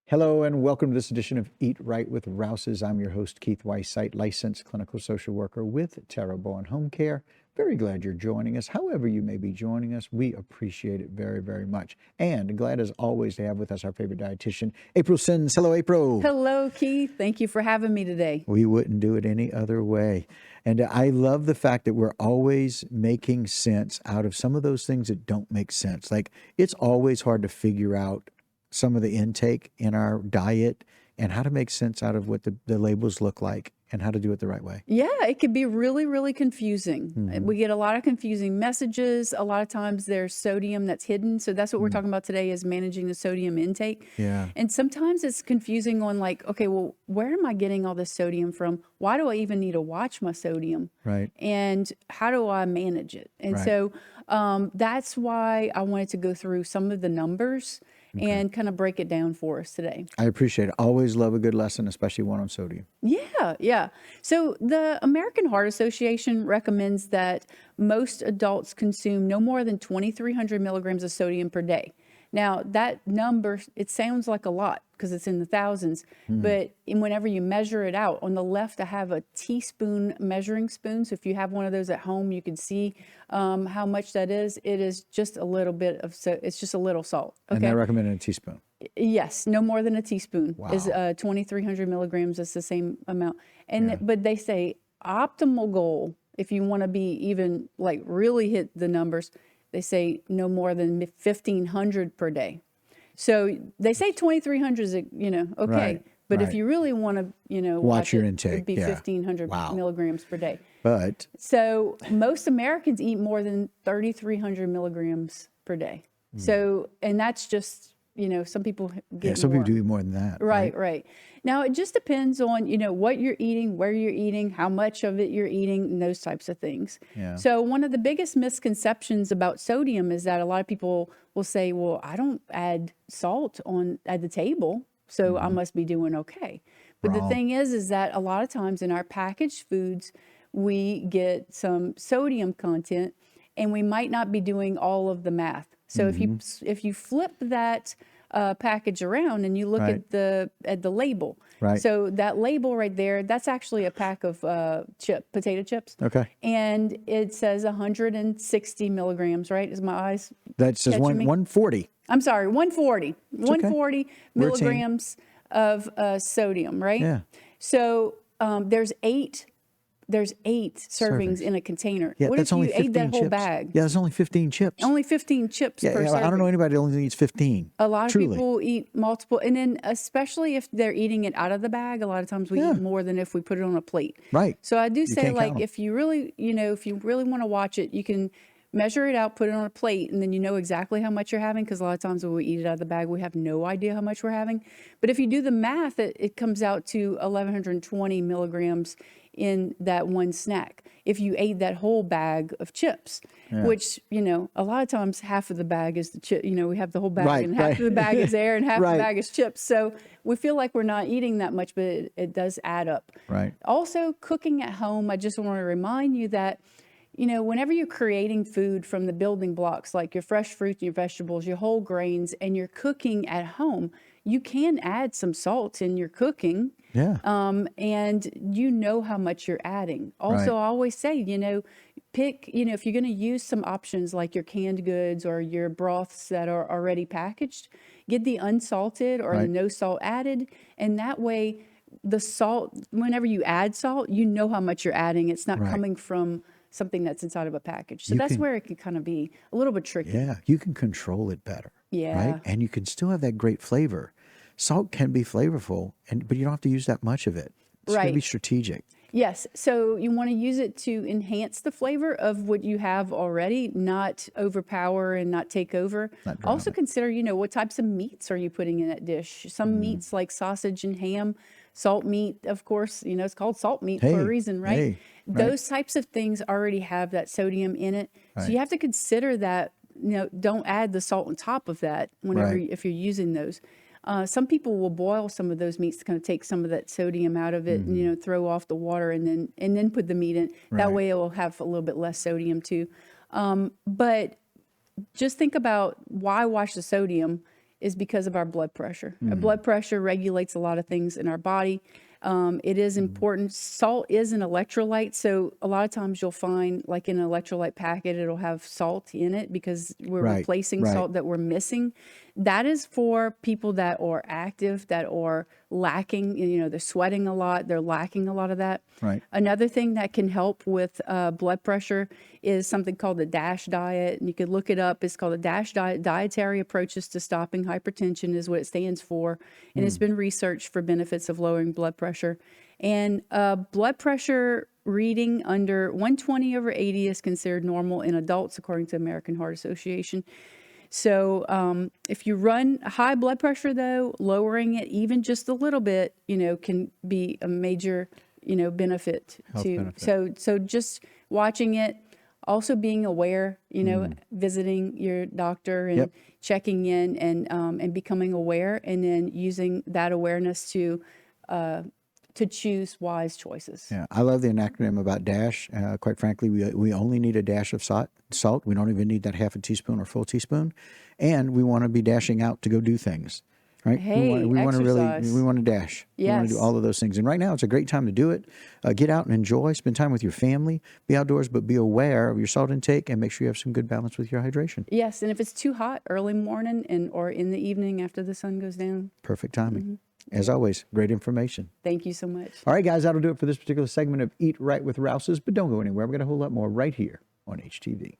Hello and welcome to this edition of Eat Right with Rouses. I'm your host, Keith Weissite, licensed clinical social worker with Terrebonne Home Care. Very glad you're joining us. However you may be joining us, we appreciate it very, very much. And glad as always to have with us our favorite dietitian, April Sins. Hello, April. Hello, Keith. Thank you for having me today. We wouldn't do it any other way. And I love the fact that we're always making sense out of some of those things that don't make sense. Like, it's always hard to figure out some of the intake in our diet and how to make sense out of what the labels look like and how to do it the right way. Yeah, it could be really, really confusing. We get a lot of confusing messages. A lot of times there's sodium that's hidden. So that's what we're talking about today, is managing the sodium intake. Yeah. And sometimes it's confusing on like, okay, well, where am I getting all this sodium from? Why do I even need to watch my sodium? Right. And how do I manage it? And Right. so that's why I wanted to go through some of the numbers and kind of break it down for us today. I appreciate it. Always love a good lesson, especially one on sodium. Yeah. So the American Heart Association recommends that most adults consume no more than 2,300 milligrams of sodium per day. Now, that number, it sounds like a lot because it's in the thousands, but whenever you measure it out, on the left, I have a teaspoon measuring spoon. So if you have one of those at home, you can see how much that is. It is just a little bit of, it's just a little salt. Okay. And they're recommended a teaspoon. Yes, no more than a teaspoon is Wow. 2,300 milligrams. It's the same amount. And but they say optimal goal, if you want to be even like really hit the numbers, they say no more than 1,500 per day. So they say 2,300 is, okay. Right, But if right. you really want to, Watch your it, intake, it'd be yeah. 1,500 Wow. milligrams per day. But So most Americans eat more than 3,300 milligrams per day. So, and that's just, some people get some more. people do more than that. Right. Now, it just depends on, what you're eating, where you're eating, how much of it you're eating, and those types of things. Yeah. So one of the biggest misconceptions about sodium is that a lot of people will say, well, I don't add salt at the table, so I must be doing okay. But the Wrong. thing is that a lot of times in our packaged foods, we get some sodium content, and we might not be doing all of the math. So if you flip that package around and you look Right. at the label, Right. so that label right there, that's actually a pack of potato chips. Okay. And it says 160 milligrams, right? Is my eyes That says catching me? 140. I'm sorry, 140. okay. 140 We're a team. milligrams of sodium, right? Yeah. So there's eight servings in a container. Yeah, What that's if only you 15 ate that whole chips. bag? Yeah, that's only 15 chips. Only 15 chips per serving. I don't know anybody that only eats 15. A lot of Truly. people eat multiple, and then especially if they're eating it out of the bag, a lot of times we eat more than if we put it on a plate. Right. So I do say, can't like, count 'em. if you really want to watch it, you can measure it out, put it on a plate, and then you know exactly how much you're having, because a lot of times when we eat it out of the bag, we have no idea how much we're having. But if you do the math, it comes out to 1,120 milligrams in that one snack if you ate that whole bag of chips, which, a lot of times half of the bag is the chip. We have the whole bag, Right, and half right. of the bag is air and half Right. the bag is chips. So we feel like we're not eating that much, but it does add up. Right. Also, cooking at home, I just want to remind you that, whenever you're creating food from the building blocks, like your fresh fruit, your vegetables, your whole grains, and you're cooking at home, you can add some salt in your cooking. Yeah. And you know how much you're adding. Also, Right. I always say, pick, if you're going to use some options like your canned goods or your broths that are already packaged, get the unsalted or the Right. no salt added. And that way, the salt, whenever you add salt, you know how much you're adding. It's not Right. coming from something that's inside of a package. So You that's can- where it can kind of be a little bit tricky. Yeah, you can control it better. Yeah. Right? And you can still have that great flavor. Salt can be flavorful, but you don't have to use that much of it. It's going to be Right. strategic. Yes. So you want to use it to enhance the flavor of what you have already, not overpower and not take over. Not drown Also it. consider, what types of meats are you putting in that dish? Some meats like sausage and ham, salt meat, of course, it's called salt meat for Hey, a reason, right? hey, right. Those types of things already have that sodium in it. So Right. you have to consider that, don't add the salt on top of that whenever, Right. if you're using those. Some people will boil some of those meats to kind of take some of that sodium out of it, and throw off the water, and then put the meat in. That Right. way, it will have a little bit less sodium too. But just think about why wash the sodium is because of our blood pressure. Our blood pressure regulates a lot of things in our body. It is important. Salt is an electrolyte. So a lot of times you'll find like in an electrolyte packet, it'll have salt in it because we're Right, replacing right. salt that we're missing. That is for people that are active, that are lacking, they're sweating a lot, they're lacking a lot of that. Right. Another thing that can help with blood pressure is something called the DASH diet. And you could look it up. It's called the DASH diet. Dietary Approaches to Stopping Hypertension is what it stands for. And it's been researched for benefits of lowering blood pressure. And blood pressure reading under 120/80 is considered normal in adults, according to the American Heart Association. So if you run high blood pressure, though, lowering it even just a little bit, can be a major, benefit Health to. benefit. So just watching it, also being aware, visiting your doctor and Yep. checking in and becoming aware, and then using that awareness to choose wise choices. Yeah, I love the acronym about DASH. Quite frankly, we only need a dash of salt. We don't even need that half a teaspoon or full teaspoon, and we want to be dashing out to go do things, right? Hey, we want to really exercise. we want to dash. We want to do Yes. all of those things, and right now it's a great time to do it. Get out and enjoy. Spend time with your family. Be outdoors, but be aware of your salt intake and make sure you have some good balance with your hydration. Yes, and if it's too hot early morning or in the evening after the sun goes down, Perfect timing. As always, great information. thank you so much. All right, guys, that'll do it for this particular segment of Eat Right with Rouses, but don't go anywhere. We've got a whole lot more right here on HTV.